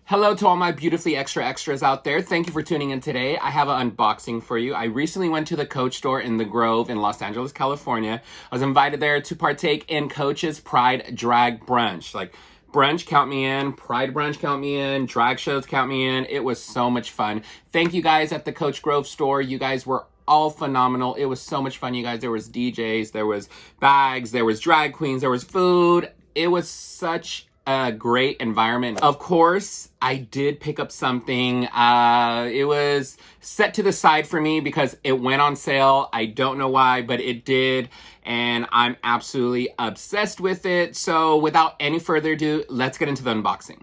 Hello to all my beautifully extras out there. Thank you for tuning in today. I have an unboxing for you. I recently went to the Coach store in the Grove in Los Angeles, California. I was invited there to partake in Coach's Pride Drag Brunch. Like, brunch, count me in. Pride Brunch, count me in. Drag shows, count me in. It was so much fun. Thank you guys at the Coach Grove store. You guys were all phenomenal. It was so much fun, you guys. There was DJs, there was bags, there was drag queens, there was food. It was such a great environment. Of course, I did pick up something. It was set to the side for me because it went on sale. I don't know why, but it did. And I'm absolutely obsessed with it. So without any further ado, let's get into the unboxing.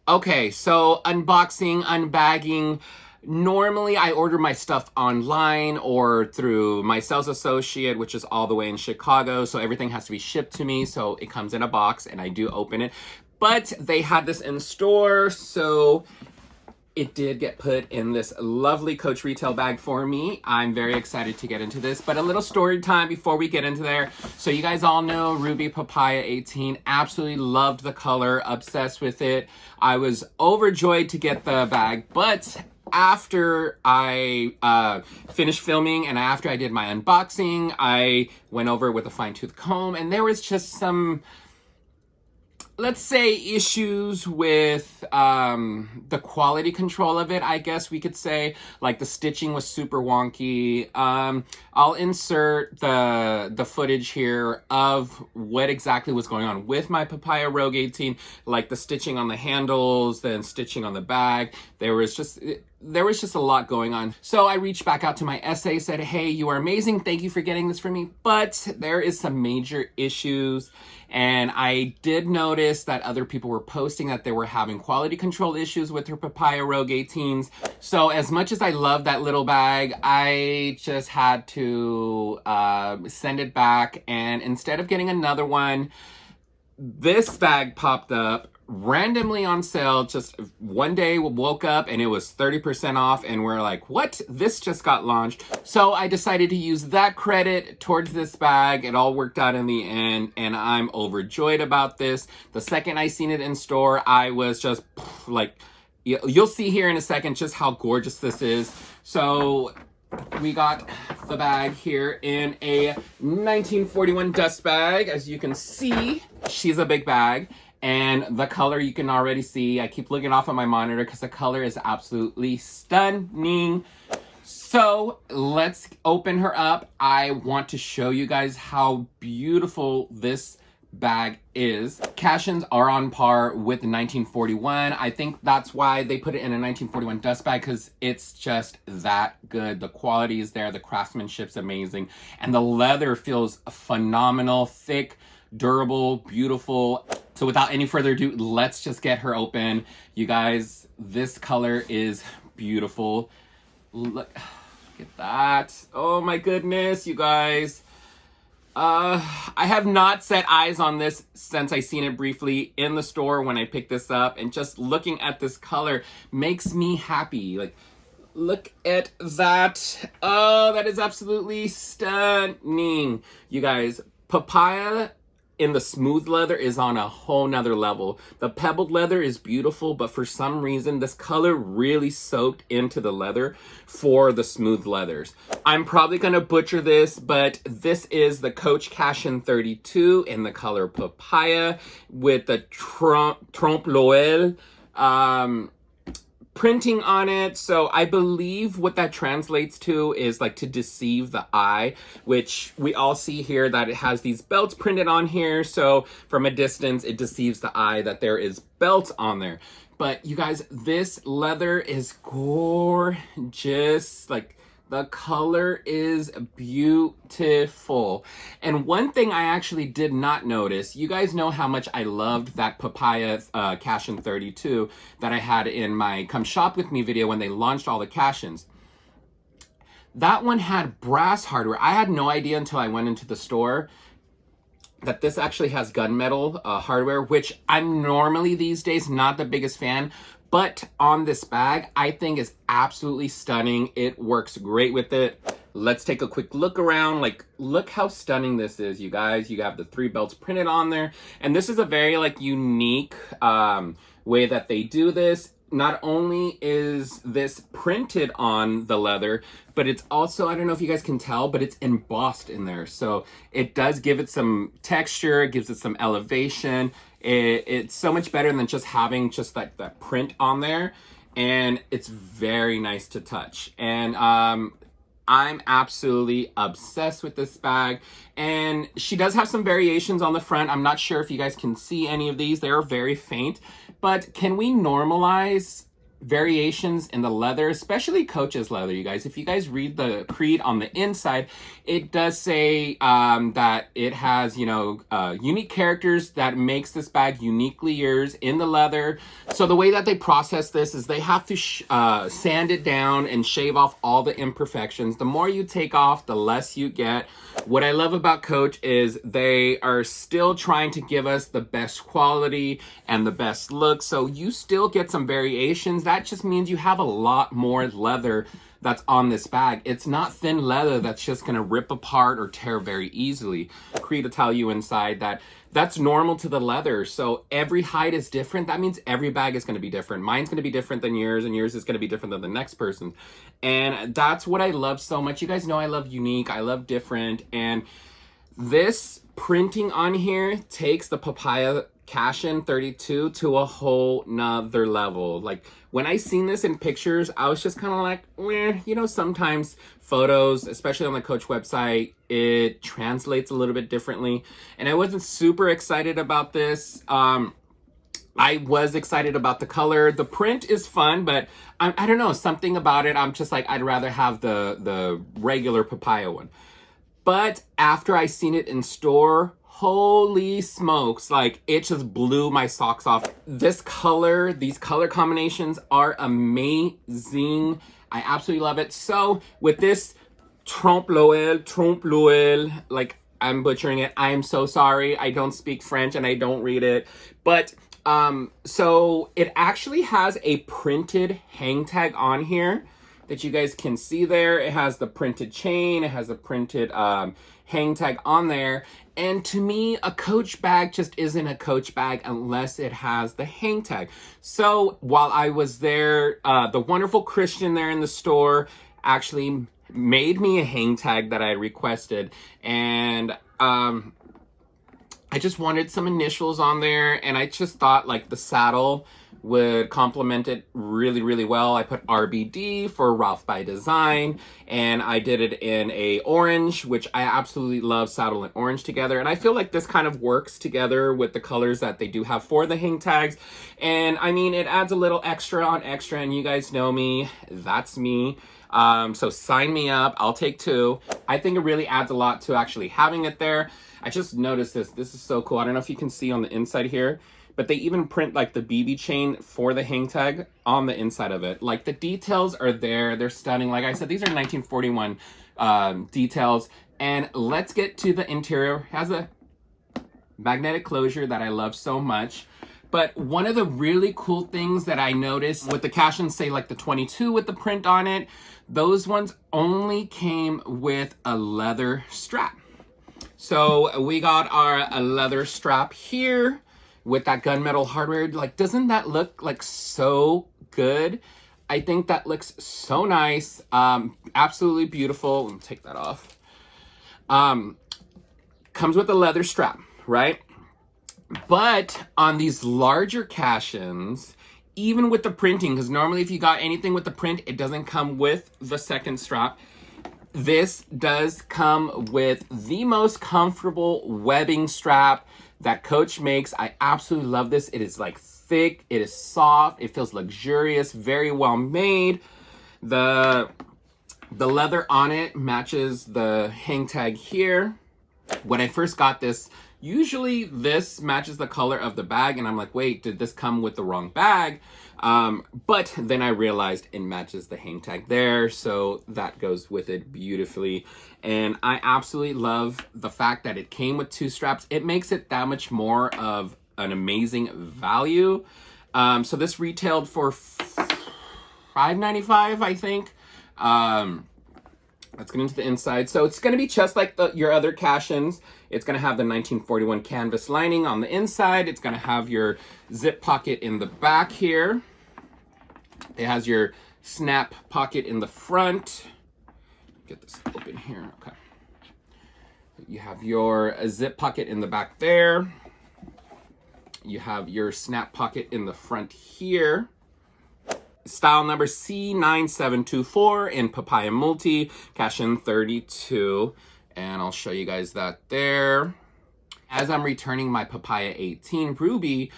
Okay, so unboxing, unbagging. Normally, I order my stuff online or through my sales associate, which is all the way in Chicago. So everything has to be shipped to me. So it comes in a box and I do open it. But they had this in store, so it did get put in this lovely Coach retail bag for me. I'm very excited to get into this, but a little story time before we get into there. So you guys all know Ruby Papaya 18. Absolutely loved the color, obsessed with it. I was overjoyed to get the bag, but after I finished filming and after I did my unboxing, I went over with a fine-tooth comb and there was just some, let's say, issues with the quality control of it, I guess we could say. Like, the stitching was super wonky. I'll insert the footage here of what exactly was going on with my Papaya Rogue 18, like the stitching on the handles, then stitching on the bag. There was just a lot going on. So I reached back out to my SA, said, hey, you are amazing. Thank you for getting this for me. But there is some major issues. And I did notice that other people were posting that they were having quality control issues with their Papaya Rogue 18s. So as much as I love that little bag, I just had to send it back. And instead of getting another one, this bag popped up randomly on sale. Just one day we woke up and it was 30% off and we're like, what? This just got launched. So I decided to use that credit towards this bag. It all worked out in the end and I'm overjoyed about this. The second I seen it in store, I was just like, you'll see here in a second just how gorgeous this is. So we got the bag here in a 1941 dust bag. As you can see, she's a big bag. And the color you can already see. I keep looking off at my monitor because the color is absolutely stunning. So let's open her up. I want to show you guys how beautiful this bag is. Cashins are on par with the 1941. I think that's why they put it in a 1941 dust bag, because it's just that good. The quality is there, the craftsmanship's amazing, and the leather feels phenomenal, thick, durable, beautiful. So without any further ado, let's just get her open. You guys, this color is beautiful. Look at that. Oh my goodness, you guys. I have not set eyes on this since I seen it briefly in the store when I picked this up, and just looking at this color makes me happy. Like, look at that. Oh, that is absolutely stunning. You guys, Papaya in the smooth leather is on a whole nother level. The pebbled leather is beautiful, but for some reason, this color really soaked into the leather for the smooth leathers. I'm probably gonna butcher this, but this is the Coach Cashin 32 in the color Papaya with the Trompe printing on it. So I believe what that translates to is like to deceive the eye, which we all see here that it has these belts printed on here. So from a distance, it deceives the eye that there is belts on there. But you guys, this leather is gorgeous. Like, the color is beautiful. And one thing I actually did not notice, you guys know how much I loved that Papaya Cashin 32 that I had in my Come Shop With Me video when they launched all the Cashins. That one had brass hardware. I had no idea until I went into the store that this actually has gunmetal hardware, which I'm normally these days not the biggest fan. But on this bag, I think is absolutely stunning. It works great with it. Let's take a quick look around. Like, look how stunning this is, you guys. You have the 3 belts printed on there. And this is a very, like, unique way that they do this. Not only is this printed on the leather, but it's also, I don't know if you guys can tell, but it's embossed in there. So it does give it some texture, it gives it some elevation. It's so much better than just having just like that print on there. And it's very nice to touch. And I'm absolutely obsessed with this bag. And she does have some variations on the front. I'm not sure if you guys can see any of these. They are very faint. But can we normalize variations in the leather, especially Coach's leather, you guys? If you guys read the creed on the inside, it does say that it has, you know, unique characters that makes this bag uniquely yours in the leather. So the way that they process this is they have to sand it down and shave off all the imperfections. The more you take off, the less you get. What I love about Coach is they are still trying to give us the best quality and the best look. So you still get some variations. That just means you have a lot more leather that's on this bag. It's not thin leather that's just gonna rip apart or tear very easily. Creed will tell you inside that that's normal to the leather. So every hide is different. That means every bag is gonna be different. Mine's gonna be different than yours, and yours is gonna be different than the next person. And that's what I love so much. You guys know I love unique, I love different, and this printing on here takes the Papaya Cashin 32 to a whole nother level. Like, when I seen this in pictures, I was just kind of like, you know, sometimes photos, especially on the Coach website, it translates a little bit differently. And I wasn't super excited about this. I was excited about the color. The print is fun, but I don't know, something about it, I'm just like, I'd rather have the regular Papaya one. But after I seen it in store, holy smokes, like, it just blew my socks off. This color, these color combinations are amazing. I absolutely love it. So with this Trompe, like, I'm butchering it. I am so sorry. I don't speak French and I don't read it. But so it actually has a printed hang tag on here that you guys can see there. It has the printed chain, it has a printed hang tag on there. And to me, a Coach bag just isn't a Coach bag unless it has the hang tag. So while I was there, the wonderful Christian there in the store actually made me a hang tag that I requested. And I just wanted some initials on there, and I just thought like the saddle would complement it really, really well. I put RBD for Ralph by Design, and I did it in a orange, which I absolutely love saddle and orange together. And I feel like this kind of works together with the colors that they do have for the hang tags. And I mean, it adds a little extra on extra, and you guys know me, that's me. So sign me up, I'll take 2. I think it really adds a lot to actually having it there. I just noticed this. This is so cool. I don't know if you can see on the inside here, but they even print like the BB chain for the hang tag on the inside of it. Like, the details are there. They're stunning. Like I said, these are 1941 details. And let's get to the interior. It has a magnetic closure that I love so much. But one of the really cool things that I noticed with the Cashin, say like the 22 with the print on it, those ones only came with a leather strap. So we got our leather strap here with that gunmetal hardware. Like, doesn't that look like so good? I think that looks so nice. Absolutely beautiful. Let me take that off. Comes with a leather strap, right? But on these larger Cashins, even with the printing, because normally if you got anything with the print, it doesn't come with the second strap. This does come with the most comfortable webbing strap that Coach makes. I absolutely love this. It is like thick, it is soft, it feels luxurious, very well made. The leather on it matches the hang tag here. When I first got this, usually this matches the color of the bag, and I'm like, wait, did this come with the wrong bag? But then I realized it matches the hang tag there, so that goes with it beautifully. And I absolutely love the fact that it came with 2 straps. It makes it that much more of an amazing value. So this retailed for $5.95, I think. Let's get into the inside. So it's going to be just like your other Cashins. It's going to have the 1941 canvas lining on the inside. It's going to have your zip pocket in the back here. It has your snap pocket in the front. Get this open here. Okay. You have your zip pocket in the back there. You have your snap pocket in the front here. Style number C9724 in Papaya Multi, Cashin 32. And I'll show you guys that there. As I'm returning my Papaya 18 Ruby,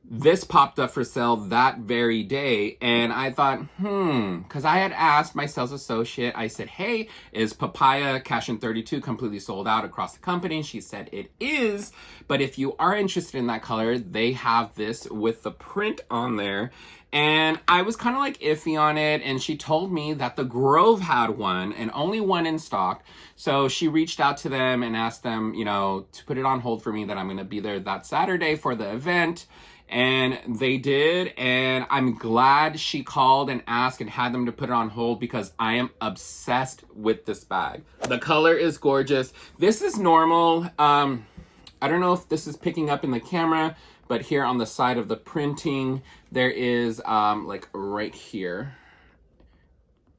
this popped up for sale that very day, and I thought, because I had asked my sales associate, I said, hey, is Papaya Cashin 32 completely sold out across the company? She said it is, but if you are interested in that color, they have this with the print on there. And I was kind of like iffy on it, and she told me that the Grove had one and only one in stock. So she reached out to them and asked them, you know, to put it on hold for me, that I'm going to be there that Saturday for the event. And they did, and I'm glad she called and asked and had them to put it on hold, because I am obsessed with this bag. The color is gorgeous. This is normal. I don't know if this is picking up in the camera, but here on the side of the printing, there is like right here.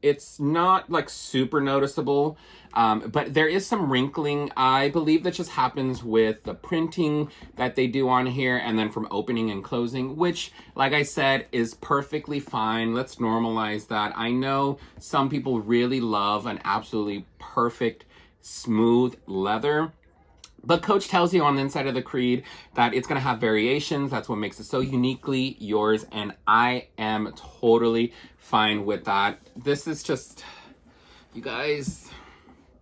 It's not like super noticeable, but there is some wrinkling. I believe that just happens with the printing that they do on here, and then from opening and closing, which, like I said, is perfectly fine. Let's normalize that. I know some people really love an absolutely perfect, smooth leather. But Coach tells you on the inside of the Creed that it's going to have variations. That's what makes it so uniquely yours. And I am totally fine with that. This is just, you guys,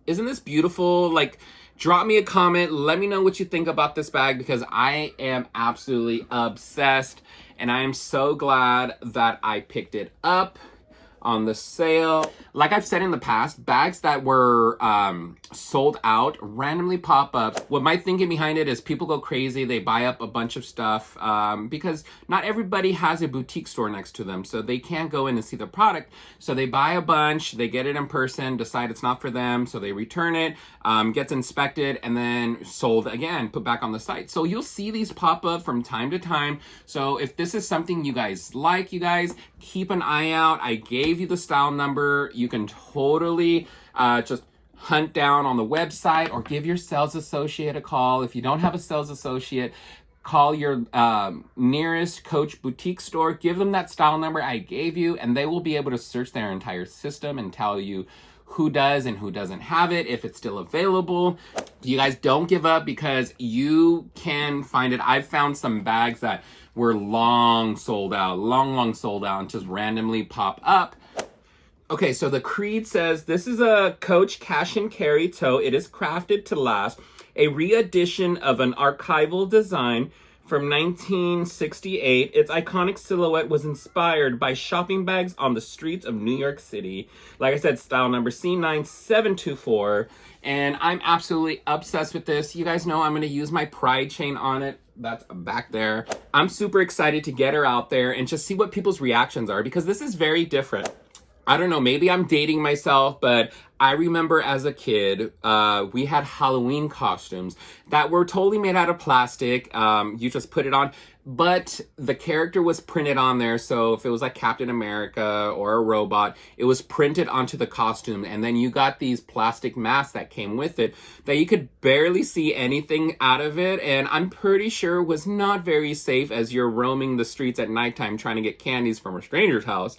isn't this beautiful? Like, drop me a comment. Let me know what you think about this bag, because I am absolutely obsessed. And I am so glad that I picked it up on the sale. Like I've said in the past, bags that were sold out randomly pop up. What my thinking behind it is, people go crazy, they buy up a bunch of stuff because not everybody has a boutique store next to them, so they can't go in and see the product. So they buy a bunch, they get it in person, decide it's not for them, so they return it, gets inspected, and then sold again, put back on the site. So you'll see these pop up from time to time. So if this is something you guys like, you guys keep an eye out. I gave you the style number. You can totally just hunt down on the website, or give your sales associate a call. If you don't have a sales associate, call your nearest Coach boutique store, give them that style number I gave you, and they will be able to search their entire system and tell you who does and who doesn't have it, if it's still available. You guys don't give up, because you can find it. I've found some bags that were long sold out, long sold out, and just randomly pop up. Okay, so the Creed says, this is a Coach Cashin Carry tote. It is crafted to last. A re-edition of an archival design from 1968. Its iconic silhouette was inspired by shopping bags on the streets of New York City. Like I said, style number C9724. And I'm absolutely obsessed with this. You guys know I'm going to use my Pride chain on it. That's back there. I'm super excited to get her out there and just see what people's reactions are, because this is very different. I don't know, maybe I'm dating myself, but I remember as a kid, we had Halloween costumes that were totally made out of plastic. You just put it on, but the character was printed on there. So if it was like Captain America or a robot, it was printed onto the costume. And then you got these plastic masks that came with it that you could barely see anything out of it. And I'm pretty sure was not very safe as you're roaming the streets at nighttime trying to get candies from a stranger's house.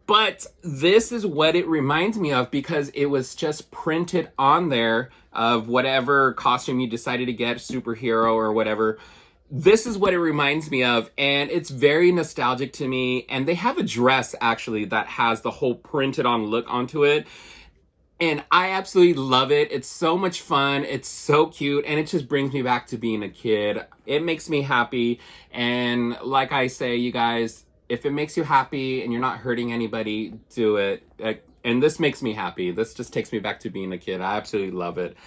But this is what it reminds me of, because it was just printed on there of whatever costume you decided to get, superhero or whatever. This is what it reminds me of, and it's very nostalgic to me. And they have a dress, actually, that has the whole printed on look onto it. And I absolutely love it. It's so much fun. It's so cute. And it just brings me back to being a kid. It makes me happy. And like I say, you guys, if it makes you happy and you're not hurting anybody, do it. And this makes me happy. This just takes me back to being a kid. I absolutely love it.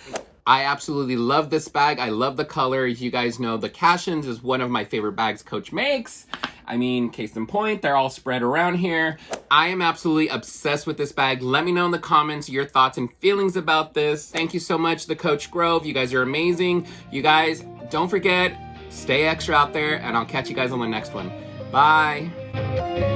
I absolutely love this bag. I love the color. As you guys know, the Cashins is one of my favorite bags Coach makes. I mean, case in point, they're all spread around here. I am absolutely obsessed with this bag. Let me know in the comments your thoughts and feelings about this. Thank you so much, the Coach Grove. You guys are amazing. You guys, don't forget, stay extra out there, and I'll catch you guys on the next one. Bye.